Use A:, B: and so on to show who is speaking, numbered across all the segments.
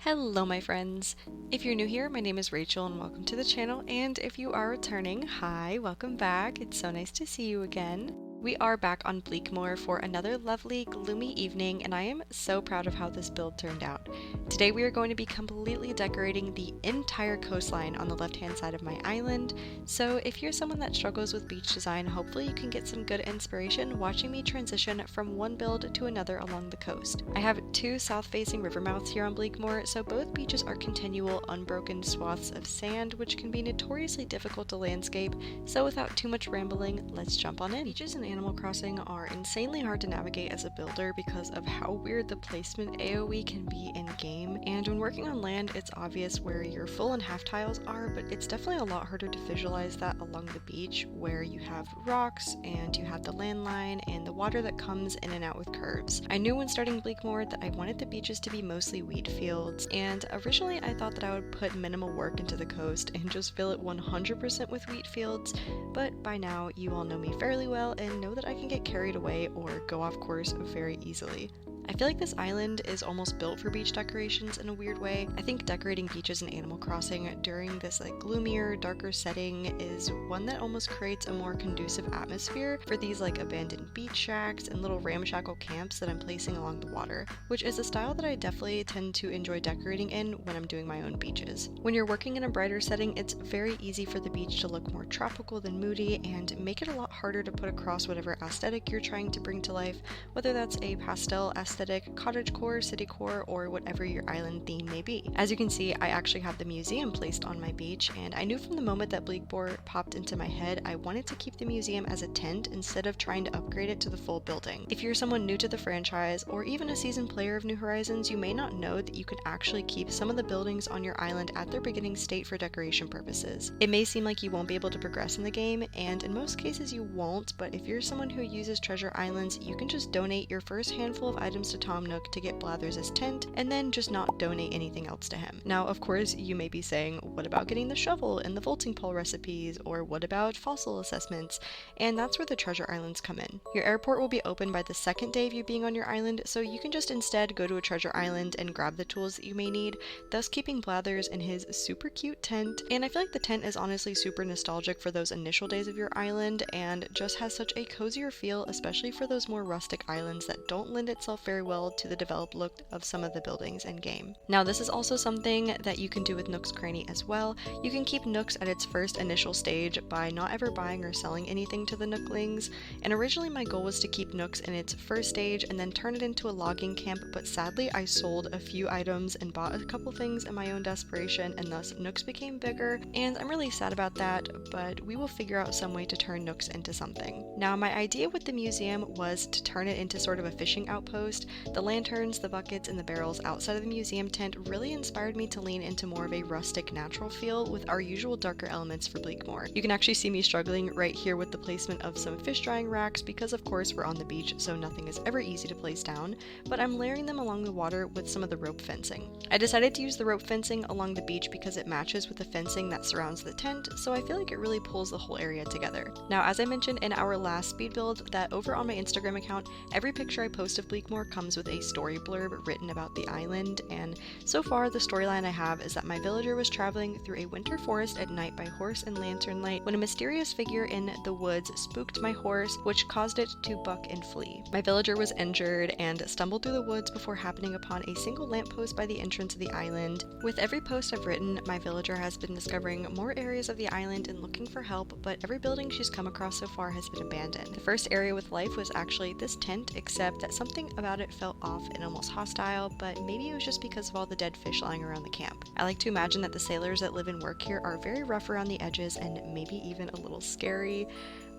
A: Hello my friends! If you're new here, my name is Rachel and welcome to the channel, and if you are returning, hi, welcome back. It's so nice to see you again. We are back on 𝒷𝓊𝓃𝓃𝓎 for another lovely, gloomy evening, and I am so proud of how this build turned out. Today we are going to be completely decorating the entire coastline on the left-hand side of my island, so if you're someone that struggles with beach design, hopefully you can get some good inspiration watching me transition from one build to another along the coast. I have two south-facing river mouths here on �𝓊𝓃𝓃𝓎, so both beaches are continual, unbroken swaths of sand, which can be notoriously difficult to landscape, so without too much rambling, let's jump on in. Beaches in Animal Crossing are insanely hard to navigate as a builder because of how weird the placement AoE can be in-game, and when working on land it's obvious where your full and half tiles are, but it's definitely a lot harder to visualize that along the beach where you have rocks and you have the landline and the water that comes in and out with curves. I knew when starting �𝓃𝓃𝓎 that I wanted the beaches to be mostly wheat fields, and originally I thought that I would put minimal work into the coast and just fill it 100% with wheat fields, but by now you all know me fairly well and know that I can get carried away or go off course very easily. I feel like this island is almost built for beach decorations in a weird way. I think decorating beaches in Animal Crossing during this gloomier, darker setting is one that almost creates a more conducive atmosphere for these abandoned beach shacks and little ramshackle camps that I'm placing along the water, which is a style that I definitely tend to enjoy decorating in when I'm doing my own beaches. When you're working in a brighter setting, it's very easy for the beach to look more tropical than moody and make it a lot harder to put across whatever aesthetic you're trying to bring to life, whether that's a pastel aesthetic, cottagecore, citycore, or whatever your island theme may be. As you can see, I actually have the museum placed on my beach, and I knew from the moment that �𝓃𝓃𝓎 popped into my head I wanted to keep the museum as a tent instead of trying to upgrade it to the full building. If you're someone new to the franchise, or even a seasoned player of New Horizons, you may not know that you can actually keep some of the buildings on your island at their beginning state for decoration purposes. It may seem like you won't be able to progress in the game, and in most cases you won't, but if you're someone who uses treasure islands, you can just donate your first handful of items to Tom Nook to get 𝒷𝓊𝓃𝓏 tent, and then just not donate anything else to him. Now, of course, you may be saying, what about getting the shovel and the vaulting pole recipes, or what about fossil assessments? And that's where the treasure islands come in. Your airport will be open by the second day of you being on your island, so you can just instead go to a treasure island and grab the tools that you may need, thus keeping �𝓊𝓃𝓏 in his super cute tent. And I feel like the tent is honestly super nostalgic for those initial days of your island, and just has such a cozier feel, especially for those more rustic islands that don't lend itself very well to the developed look of some of the buildings in game. Now, this is also something that you can do with 𝒷𝓃𝓃𝓏𝓃 cranny as well. You can keep Nooks at its first initial stage by not ever buying or selling anything to the Nooklings, and originally my goal was to keep Nooks in its first stage and then turn it into a logging camp, but sadly I sold a few items and bought a couple things in my own desperation, and thus Nooks became bigger, and I'm really sad about that, but we will figure out some way to turn Nooks into something. Now, my idea with the museum was to turn it into sort of a fishing outpost. The lanterns, the buckets, and the barrels outside of the museum tent really inspired me to lean into more of a rustic, natural feel with our usual darker elements for �𝓃𝓃𝓎. You can actually see me struggling right here with the placement of some fish drying racks because of course we're on the beach, so nothing is ever easy to place down, but I'm layering them along the water with some of the rope fencing. I decided to use the rope fencing along the beach because it matches with the fencing that surrounds the tent, so I feel like it really pulls the whole area together. Now, as I mentioned in our last speed build, that over on my Instagram account, every picture I post of �𝓃𝓃𝓎 comes with a story blurb written about the island, and so far the storyline I have is that my villager was traveling through a winter forest at night by horse and lantern light when a mysterious figure in the woods spooked my horse, which caused it to buck and flee. My villager was injured and stumbled through the woods before happening upon a single lamppost by the entrance of the island. With every post I've written, my villager has been discovering more areas of the island and looking for help, but every building she's come across so far has been abandoned. The first area with life was actually this tent, except that something about it felt off and almost hostile, but maybe it was just because of all the dead fish lying around the camp. I like to imagine that the sailors that live and work here are very rough around the edges and maybe even a little scary.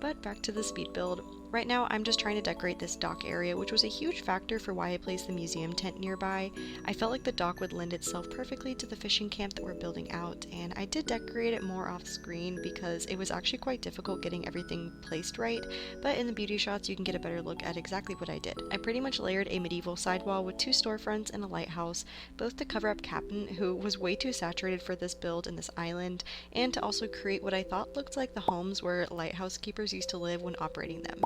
A: But back to the speed build. Right now, I'm just trying to decorate this dock area, which was a huge factor for why I placed the museum tent nearby. I felt like the dock would lend itself perfectly to the fishing camp that we're building out, and I did decorate it more off screen because it was actually quite difficult getting everything placed right, but in the beauty shots you can get a better look at exactly what I did. I pretty much layered a medieval sidewall with two storefronts and a lighthouse, both to cover up Captain, who was way too saturated for this build in this island, and to also create what I thought looked like the homes where lighthouse keepers used to live when operating them.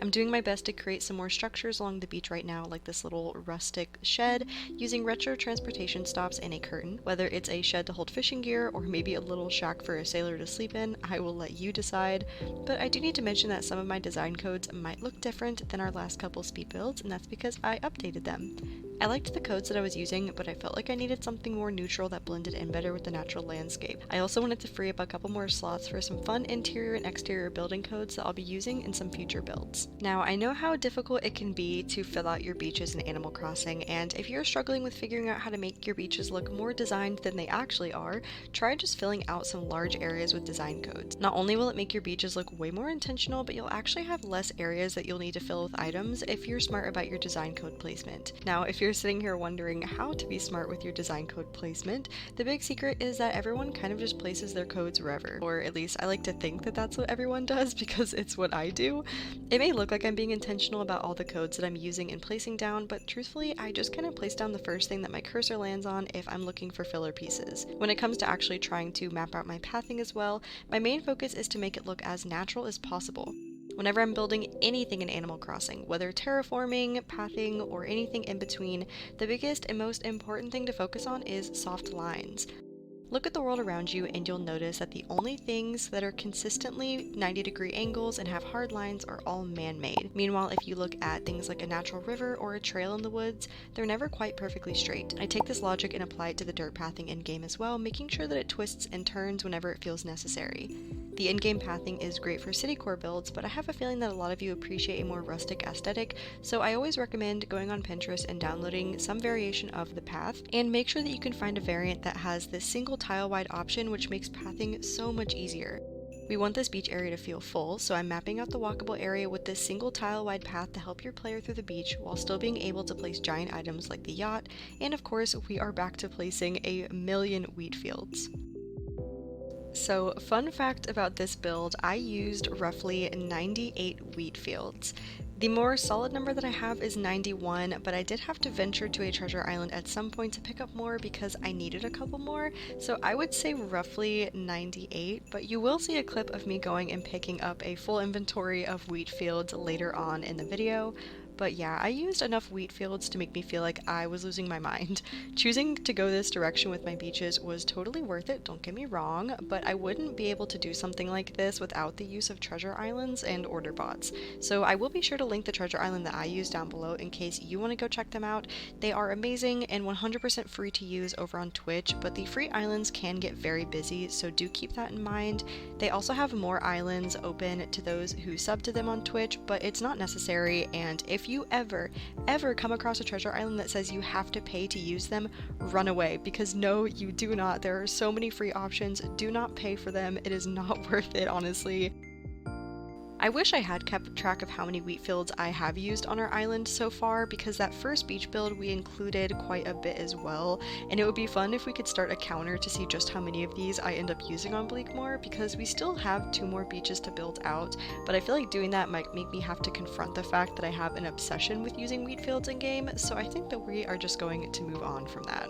A: I'm doing my best to create some more structures along the beach right now, like this little rustic shed, using retro transportation stops and a curtain. Whether it's a shed to hold fishing gear or maybe a little shack for a sailor to sleep in, I will let you decide. But I do need to mention that some of my design codes might look different than our last couple speed builds, and that's because I updated them. I liked the codes that I was using, but I felt like I needed something more neutral that blended in better with the natural landscape. I also wanted to free up a couple more slots for some fun interior and exterior building codes that I'll be using in some future builds. Now, I know how difficult it can be to fill out your beaches in Animal Crossing, and if you're struggling with figuring out how to make your beaches look more designed than they actually are, try just filling out some large areas with design codes. Not only will it make your beaches look way more intentional, but you'll actually have less areas that you'll need to fill with items if you're smart about your design code placement. Now, if you're sitting here wondering how to be smart with your design code placement, the big secret is that everyone kind of just places their codes wherever, or at least I like to think that that's what everyone does because it's what I do. It may look like I'm being intentional about all the codes that I'm using and placing down, but truthfully, I just kind of place down the first thing that my cursor lands on if I'm looking for filler pieces. When it comes to actually trying to map out my pathing as well, my main focus is to make it look as natural as possible. Whenever I'm building anything in Animal Crossing, whether terraforming, pathing, or anything in between, the biggest and most important thing to focus on is soft lines. Look at the world around you and you'll notice that the only things that are consistently 90-degree angles and have hard lines are all man-made. Meanwhile, if you look at things like a natural river or a trail in the woods, they're never quite perfectly straight. I take this logic and apply it to the dirt pathing in-game as well, making sure that it twists and turns whenever it feels necessary. The in-game pathing is great for city core builds, but I have a feeling that a lot of you appreciate a more rustic aesthetic, so I always recommend going on Pinterest and downloading some variation of the path, and make sure that you can find a variant that has this single tile-wide option, which makes pathing so much easier. We want this beach area to feel full, so I'm mapping out the walkable area with this single tile-wide path to help your player through the beach while still being able to place giant items like the yacht, and of course, we are back to placing a million wheat fields. So, fun fact about this build, I used roughly 98 wheat fields. The more solid number that I have is 91, but I did have to venture to a treasure island at some point to pick up more because I needed a couple more, so I would say roughly 98, but you will see a clip of me going and picking up a full inventory of wheat fields later on in the video. But yeah, I used enough wheat fields to make me feel like I was losing my mind. Choosing to go this direction with my beaches was totally worth it, don't get me wrong, but I wouldn't be able to do something like this without the use of treasure islands and order bots. So I will be sure to link the treasure island that I use down below in case you want to go check them out. They are amazing and 100% free to use over on Twitch, but the free islands can get very busy, so do keep that in mind. They also have more islands open to those who sub to them on Twitch, but it's not necessary, and if you ever come across a treasure island that says you have to pay to use them, run away, because no, you do not. There are so many free options. Do not pay for them. It is not worth it, honestly. I wish I had kept track of how many wheat fields I have used on our island so far, because that first beach build we included quite a bit as well, and it would be fun if we could start a counter to see just how many of these I end up using on Bleakmore, because we still have 2 more beaches to build out, but I feel like doing that might make me have to confront the fact that I have an obsession with using wheat fields in game, so I think that we are just going to move on from that.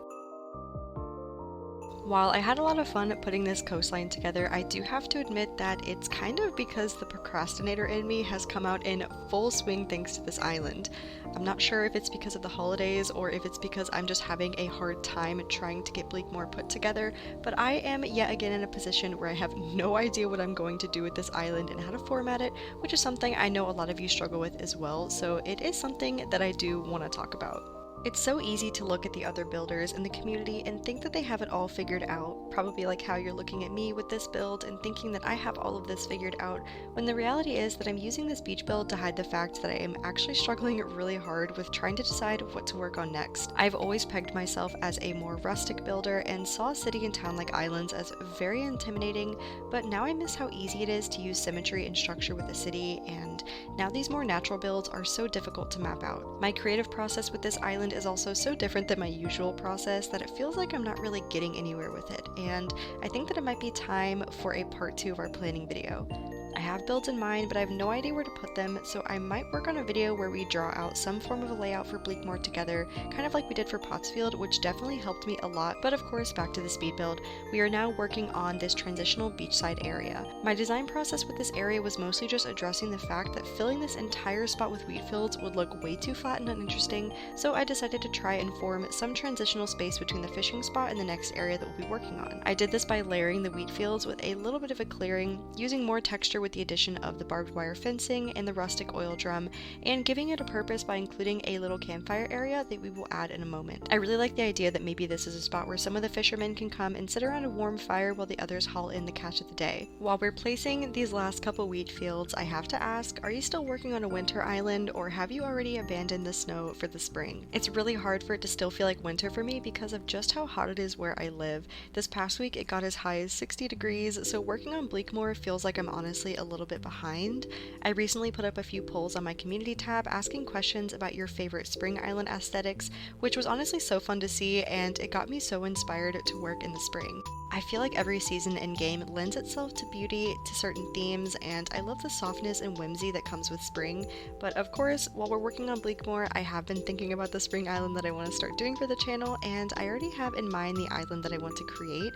A: While I had a lot of fun putting this coastline together, I do have to admit that it's kind of because the procrastinator in me has come out in full swing thanks to this island. I'm not sure if it's because of the holidays or if it's because I'm just having a hard time trying to get Bleakmore put together, but I am yet again in a position where I have no idea what I'm going to do with this island and how to format it, which is something I know a lot of you struggle with as well, so it is something that I do want to talk about. It's so easy to look at the other builders in the community and think that they have it all figured out, probably like how you're looking at me with this build and thinking that I have all of this figured out, when the reality is that I'm using this beach build to hide the fact that I am actually struggling really hard with trying to decide what to work on next. I've always pegged myself as a more rustic builder and saw a city and town like islands as very intimidating, but now I miss how easy it is to use symmetry and structure with a city, and now these more natural builds are so difficult to map out. My creative process with this island is also so different than my usual process that it feels like I'm not really getting anywhere with it, and I think that it might be time for a part 2 of our planning video. I have builds in mind, but I have no idea where to put them, so I might work on a video where we draw out some form of a layout for 𝒷𝓊𝓃𝓃𝓎 together, kind of like we did for Pottsfield, which definitely helped me a lot. But of course, back to the speed build, we are now working on this transitional beachside area. My design process with this area was mostly just addressing the fact that filling this entire spot with wheat fields would look way too flat and uninteresting, so I decided to try and form some transitional space between the fishing spot and the next area that we'll be working on. I did this by layering the wheat fields with a little bit of a clearing, using more texture with the addition of the barbed wire fencing and the rustic oil drum, and giving it a purpose by including a little campfire area that we will add in a moment. I really like the idea that maybe this is a spot where some of the fishermen can come and sit around a warm fire while the others haul in the catch of the day. While we're placing these last couple wheat fields, I have to ask, are you still working on a winter island, or have you already abandoned the snow for the spring? It's really hard for it to still feel like winter for me because of just how hot it is where I live. This past week it got as high as 60 degrees, so working on 𝒷𝓃𝓃𝓃𝓎 feels like I'm honestly a little bit behind. I recently put up a few polls on my community tab asking questions about your favorite spring island aesthetics, which was honestly so fun to see, and it got me so inspired to work in the spring. I feel like every season in game lends itself to beauty, to certain themes, and I love the softness and whimsy that comes with spring. But of course, while we're working on 𒷷𝓃𝓃𝓃𝓎, I have been thinking about the spring island that I want to start doing for the channel, and I already have in mind the island that I want to create.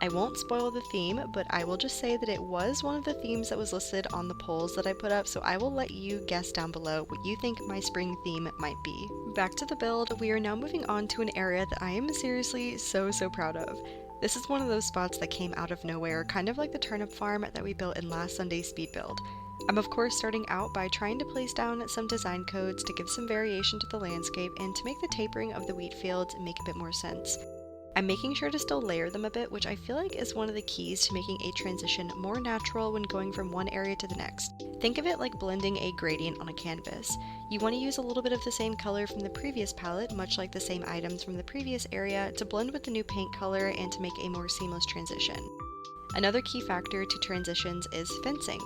A: I won't spoil the theme, but I will just say that it was one of the themes that was listed on the polls that I put up, so I will let you guess down below what you think my spring theme might be. Back to the build, we are now moving on to an area that I am seriously so proud of. This is one of those spots that came out of nowhere, kind of like the turnip farm that we built in last Sunday's speed build. I'm of course starting out by trying to place down some design codes to give some variation to the landscape and to make the tapering of the wheat fields make a bit more sense. I'm making sure to still layer them a bit, which I feel like is one of the keys to making a transition more natural when going from one area to the next. Think of it like blending a gradient on a canvas. You want to use a little bit of the same color from the previous palette, much like the same items from the previous area, to blend with the new paint color and to make a more seamless transition. Another key factor to transitions is fencing.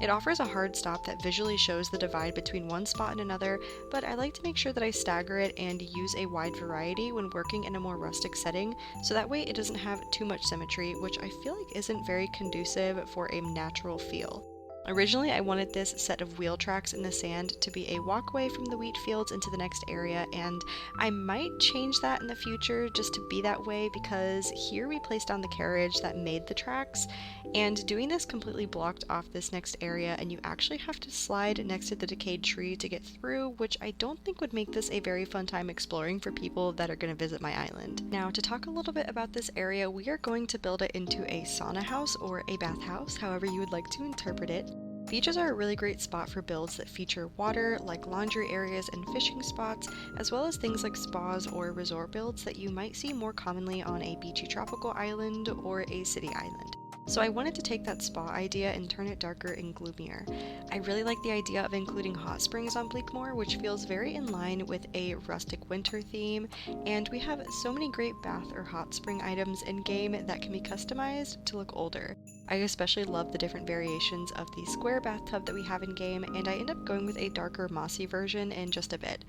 A: It offers a hard stop that visually shows the divide between one spot and another, but I like to make sure that I stagger it and use a wide variety when working in a more rustic setting, so that way it doesn't have too much symmetry, which I feel like isn't very conducive for a natural feel. Originally, I wanted this set of wheel tracks in the sand to be a walkway from the wheat fields into the next area, and I might change that in the future just to be that way because here we placed down the carriage that made the tracks, and doing this completely blocked off this next area, and you actually have to slide next to the decayed tree to get through, which I don't think would make this a very fun time exploring for people that are going to visit my island. Now, to talk a little bit about this area, we are going to build it into a sauna house or a bathhouse, however you would like to interpret it. Beaches are a really great spot for builds that feature water, like laundry areas and fishing spots, as well as things like spas or resort builds that you might see more commonly on a beachy tropical island or a city island. So I wanted to take that spa idea and turn it darker and gloomier. I really like the idea of including hot springs on 𒷷𝓃𝓃𝓃𝓎, which feels very in line with a rustic winter theme, and we have so many great bath or hot spring items in game that can be customized to look older. I especially love the different variations of the square bathtub that we have in game, and I end up going with a darker mossy version in just a bit.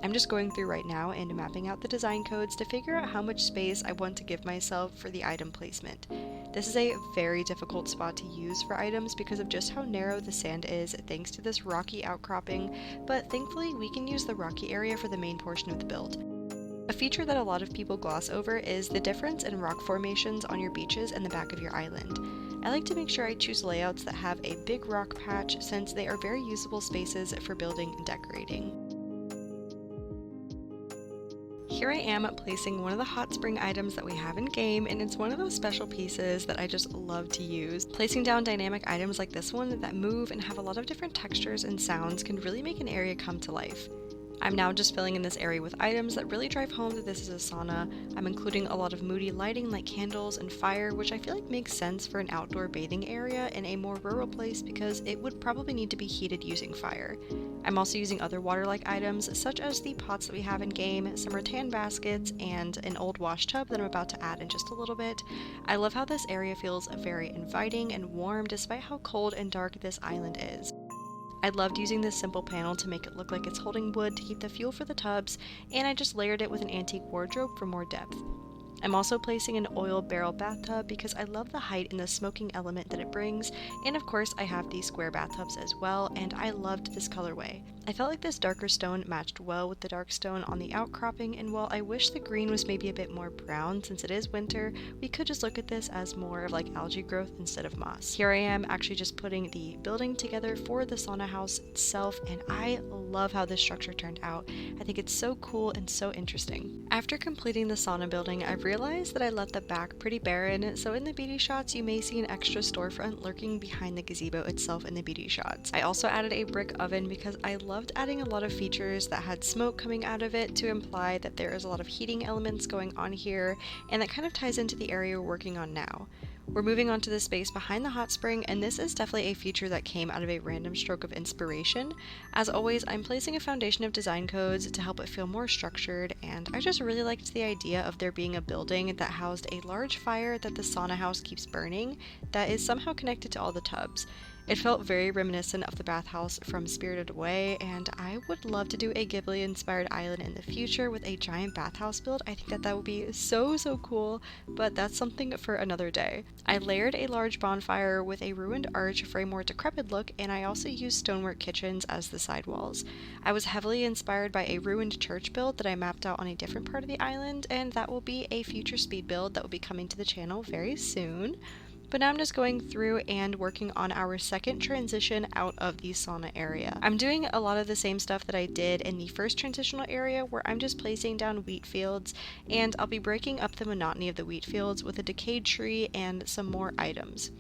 A: I'm just going through right now and mapping out the design codes to figure out how much space I want to give myself for the item placement. This is a very difficult spot to use for items because of just how narrow the sand is thanks to this rocky outcropping, but thankfully we can use the rocky area for the main portion of the build. A feature that a lot of people gloss over is the difference in rock formations on your beaches and the back of your island. I like to make sure I choose layouts that have a big rock patch since they are very usable spaces for building and decorating. Here I am placing one of the hot spring items that we have in game, and it's one of those special pieces that I just love to use. Placing down dynamic items like this one that move and have a lot of different textures and sounds can really make an area come to life. I'm now just filling in this area with items that really drive home that this is a sauna. I'm including a lot of moody lighting like candles and fire, which I feel like makes sense for an outdoor bathing area in a more rural place because it would probably need to be heated using fire. I'm also using other water-like items such as the pots that we have in game, some rattan baskets, and an old wash tub that I'm about to add in just a little bit. I love how this area feels very inviting and warm despite how cold and dark this island is. I loved using this simple panel to make it look like it's holding wood to keep the fuel for the tubs, and I just layered it with an antique wardrobe for more depth. I'm also placing an oil barrel bathtub because I love the height and the smoking element that it brings, and of course I have these square bathtubs as well, and I loved this colorway. I felt like this darker stone matched well with the dark stone on the outcropping, and while I wish the green was maybe a bit more brown since it is winter, we could just look at this as more of like algae growth instead of moss. Here I am actually just putting the building together for the sauna house itself, and I love how this structure turned out. I think it's so cool and so interesting. After completing the sauna building, I've realized that I left the back pretty barren, so in the beauty shots you may see an extra storefront lurking behind the gazebo itself in the beauty shots. I also added a brick oven because I loved adding a lot of features that had smoke coming out of it to imply that there is a lot of heating elements going on here, and that kind of ties into the area we're working on now. We're moving on to the space behind the hot spring, and this is definitely a feature that came out of a random stroke of inspiration. As always, I'm placing a foundation of design codes to help it feel more structured, and I just really liked the idea of there being a building that housed a large fire that the sauna house keeps burning that is somehow connected to all the tubs. It felt very reminiscent of the bathhouse from Spirited Away, and I would love to do a Ghibli-inspired island in the future with a giant bathhouse build. I think that would be so cool, but that's something for another day. I layered a large bonfire with a ruined arch for a more decrepit look, and I also used stonework kitchens as the sidewalls. I was heavily inspired by a ruined church build that I mapped out on a different part of the island, and that will be a future speed build that will be coming to the channel very soon. But now I'm just going through and working on our second transition out of the sauna area. I'm doing a lot of the same stuff that I did in the first transitional area, where I'm just placing down wheat fields, and I'll be breaking up the monotony of the wheat fields with a decayed tree and some more items.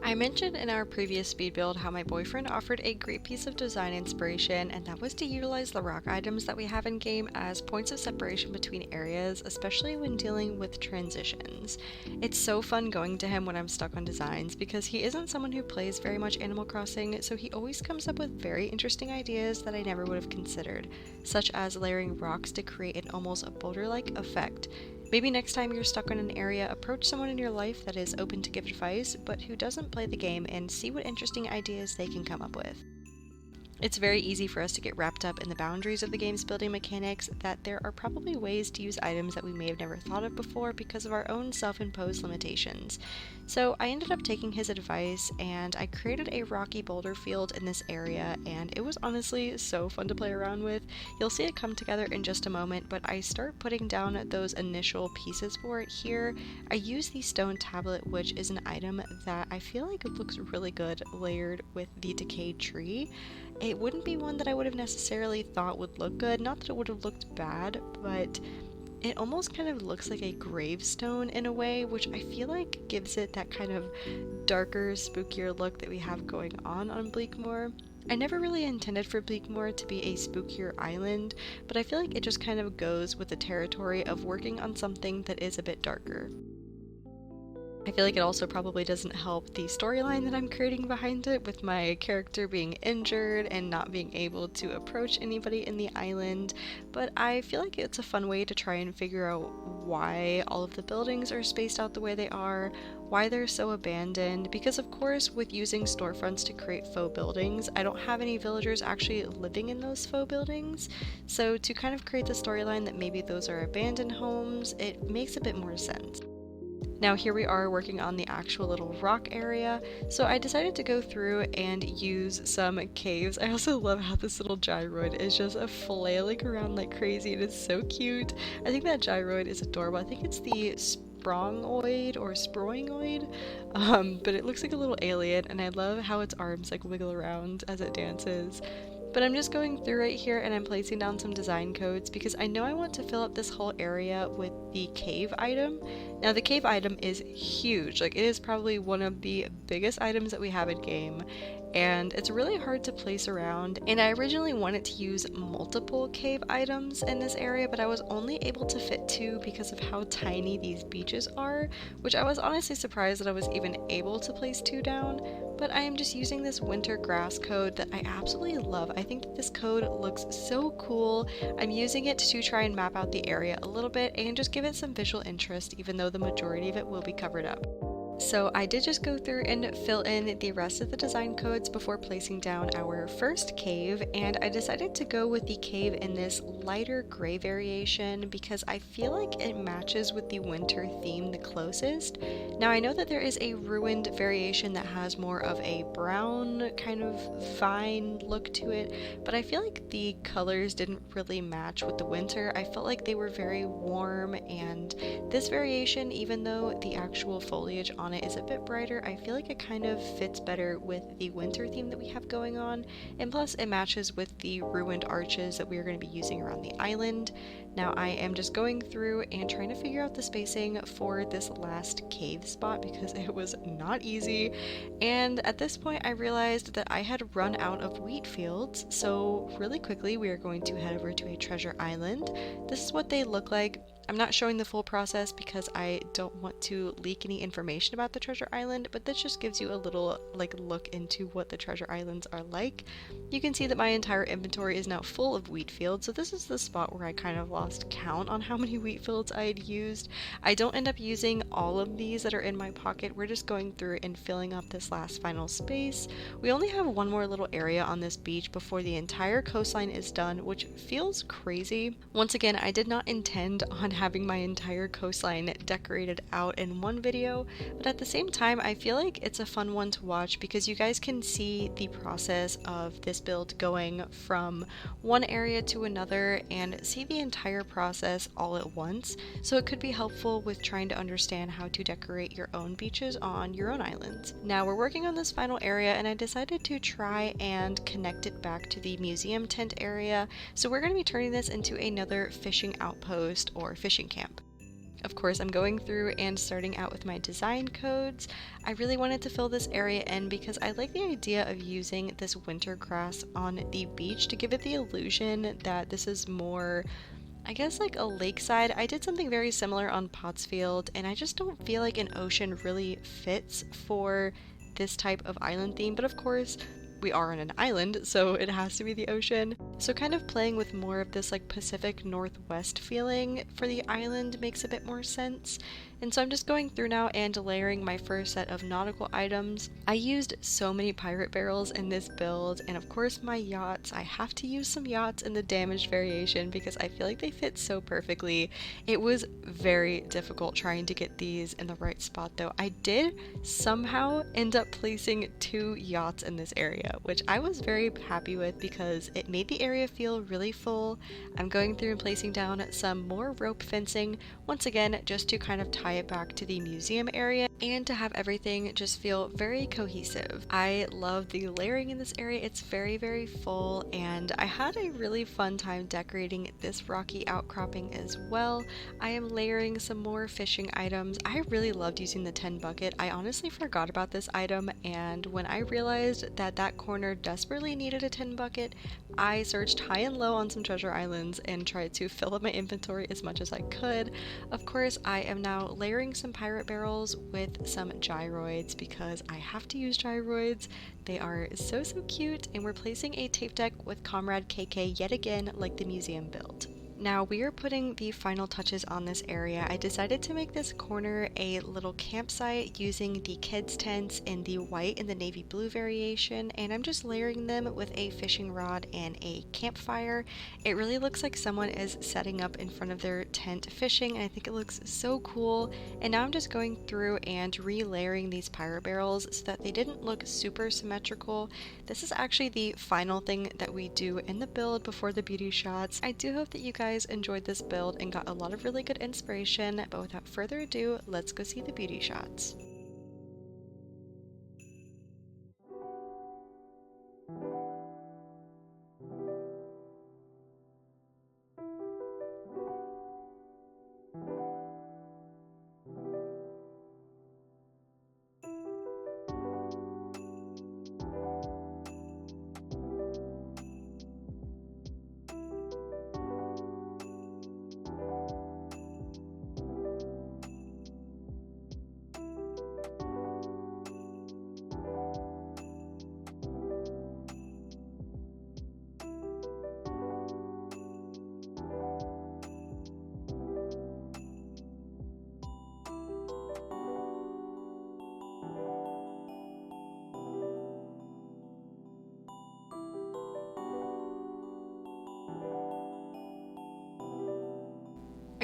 A: I mentioned in our previous speed build how my boyfriend offered a great piece of design inspiration, and that was to utilize the rock items that we have in game as points of separation between areas, especially when dealing with transitions. It's so fun going to him when I'm stuck on designs because he isn't someone who plays very much Animal Crossing, so he always comes up with very interesting ideas that I never would have considered, such as layering rocks to create an almost boulder-like effect. Maybe next time you're stuck in an area, approach someone in your life that is open to give advice, but who doesn't play the game, and see what interesting ideas they can come up with. It's very easy for us to get wrapped up in the boundaries of the game's building mechanics that there are probably ways to use items that we may have never thought of before because of our own self-imposed limitations. So I ended up taking his advice, and I created a rocky boulder field in this area, and it was honestly so fun to play around with. You'll see it come together in just a moment, but I start putting down those initial pieces for it here. I use the stone tablet, which is an item that I feel like it looks really good layered with the decayed tree. It wouldn't be one that I would have necessarily thought would look good, not that it would have looked bad, but it almost kind of looks like a gravestone in a way, which I feel like gives it that kind of darker, spookier look that we have going on 𝒷𝓊𝓃𝓃𝓎. I never really intended for 𝒷𝓊𝓃𝓃𝓎 to be a spookier island, but I feel like it just kind of goes with the territory of working on something that is a bit darker. I feel like it also probably doesn't help the storyline that I'm creating behind it, with my character being injured and not being able to approach anybody in the island, but I feel like it's a fun way to try and figure out why all of the buildings are spaced out the way they are, why they're so abandoned, because of course with using storefronts to create faux buildings, I don't have any villagers actually living in those faux buildings, so to kind of create the storyline that maybe those are abandoned homes, it makes a bit more sense. Now here we are working on the actual little rock area, so I decided to go through and use some caves. I also love how this little gyroid is just flailing around like crazy. It is so cute. I think that gyroid is adorable. I think it's the sprongoid or sproingoid, but it looks like a little alien, and I love how its arms like wiggle around as it dances. But I'm just going through right here and I'm placing down some design codes because I know I want to fill up this whole area with the cave item. Now the cave item is huge, like it is probably one of the biggest items that we have in game, and it's really hard to place around, and I originally wanted to use multiple cave items in this area, but I was only able to fit 2 because of how tiny these beaches are, which I was honestly surprised that I was even able to place 2 down. But I am just using this winter grass code that I absolutely love. I think that this code looks so cool. I'm using it to try and map out the area a little bit and just give it some visual interest, even though the majority of it will be covered up. So I did just go through and fill in the rest of the design codes before placing down our first cave, and I decided to go with the cave in this lighter gray variation because I feel like it matches with the winter theme the closest. Now I know that there is a ruined variation that has more of a brown kind of vine look to it, but I feel like the colors didn't really match with the winter. I felt like they were very warm, and this variation, even though the actual foliage on it is a bit brighter, I feel like it kind of fits better with the winter theme that we have going on, and plus it matches with the ruined arches that we are going to be using around the island. Now I am just going through and trying to figure out the spacing for this last cave spot because it was not easy, and at this point I realized that I had run out of wheat fields, so really quickly we are going to head over to a treasure island. This is what they look like. I'm not showing the full process because I don't want to leak any information about the treasure island, but this just gives you a little look into what the treasure islands are like. You can see that my entire inventory is now full of wheat fields, so this is the spot where I kind of lost count on how many wheat fields I had used. I don't end up using all of these that are in my pocket. We're just going through and filling up this last final space. We only have one more little area on this beach before the entire coastline is done, which feels crazy. Once again, I did not intend on having my entire coastline decorated out in one video, but at the same time I feel like it's a fun one to watch because you guys can see the process of this build going from one area to another and see the entire process all at once, so it could be helpful with trying to understand how to decorate your own beaches on your own islands. Now we're working on this final area and I decided to try and connect it back to the museum tent area, so we're going to be turning this into another fishing outpost or fishing camp. Of course, I'm going through and starting out with my design codes. I really wanted to fill this area in because I like the idea of using this winter grass on the beach to give it the illusion that this is more, I guess, like a lakeside. I did something very similar on Pottsfield, and I just don't feel like an ocean really fits for this type of island theme, but of course, we are on an island, so it has to be the ocean. So kind of playing with more of this like Pacific Northwest feeling for the island makes a bit more sense. And so I'm just going through now and layering my first set of nautical items. I used so many pirate barrels in this build, and of course my yachts. I have to use some yachts in the damaged variation because I feel like they fit so perfectly. It was very difficult trying to get these in the right spot though. I did somehow end up placing 2 yachts in this area, which I was very happy with because it made the area feel really full. I'm going through and placing down some more rope fencing, once again just to kind of tie it back to the museum area and to have everything just feel very cohesive. I love the layering in this area. It's very full, and I had a really fun time decorating this rocky outcropping as well. I am layering some more fishing items. I really loved using the 10 bucket. I honestly forgot about this item, and when I realized that that corner desperately needed a 10 bucket, I searched high and low on some treasure islands and tried to fill up my inventory as much as I could. Of course, I am now layering some pirate barrels with some gyroids because I have to use gyroids. They are so cute, and we're placing a tape deck with Comrade KK yet again, like the museum build. Now we are putting the final touches on this area. I decided to make this corner a little campsite using the kids tents in the white and the navy blue variation, and I'm just layering them with a fishing rod and a campfire. It really looks like someone is setting up in front of their tent fishing, and I think it looks so cool. And now I'm just going through and re-layering these pirate barrels so that they didn't look super symmetrical. This is actually the final thing that we do in the build before the beauty shots. I do hope that you guys enjoyed this build and got a lot of really good inspiration, but without further ado, let's go see the beauty shots.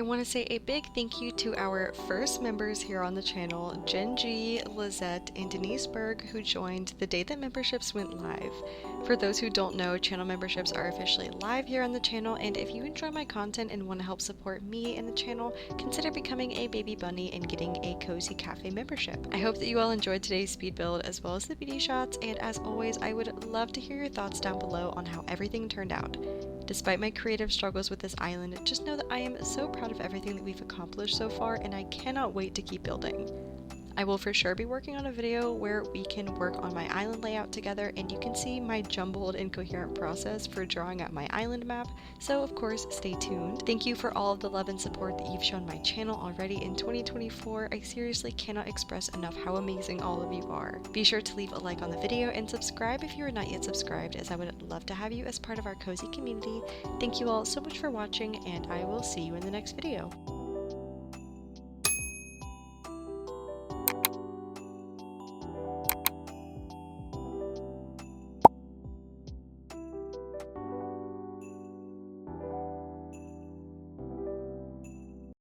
A: I want to say a big thank you to our first members here on the channel, 𝒷𝓊𝓃𝓃𝓎 and Denise Berg, who joined the day that memberships went live. For those who don't know, channel memberships are officially live here on the channel, and if you enjoy my content and want to help support me and the channel, consider becoming a baby bunny and getting a Cozy Cafe membership. I hope that you all enjoyed today's speed build as well as the beauty shots, and as always, I would love to hear your thoughts down below on how everything turned out. Despite my creative struggles with this island, just know that I am so proud of everything that we've accomplished so far, and I cannot wait to keep building. I will for sure be working on a video where we can work on my island layout together, and you can see my jumbled incoherent process for drawing out my island map, so of course stay tuned. Thank you for all of the love and support that you've shown my channel already in 2024. I seriously cannot express enough how amazing all of you are. Be sure to leave a like on the video and subscribe if you are not yet subscribed, as I would love to have you as part of our cozy community. Thank you all so much for watching, and I will see you in the next video.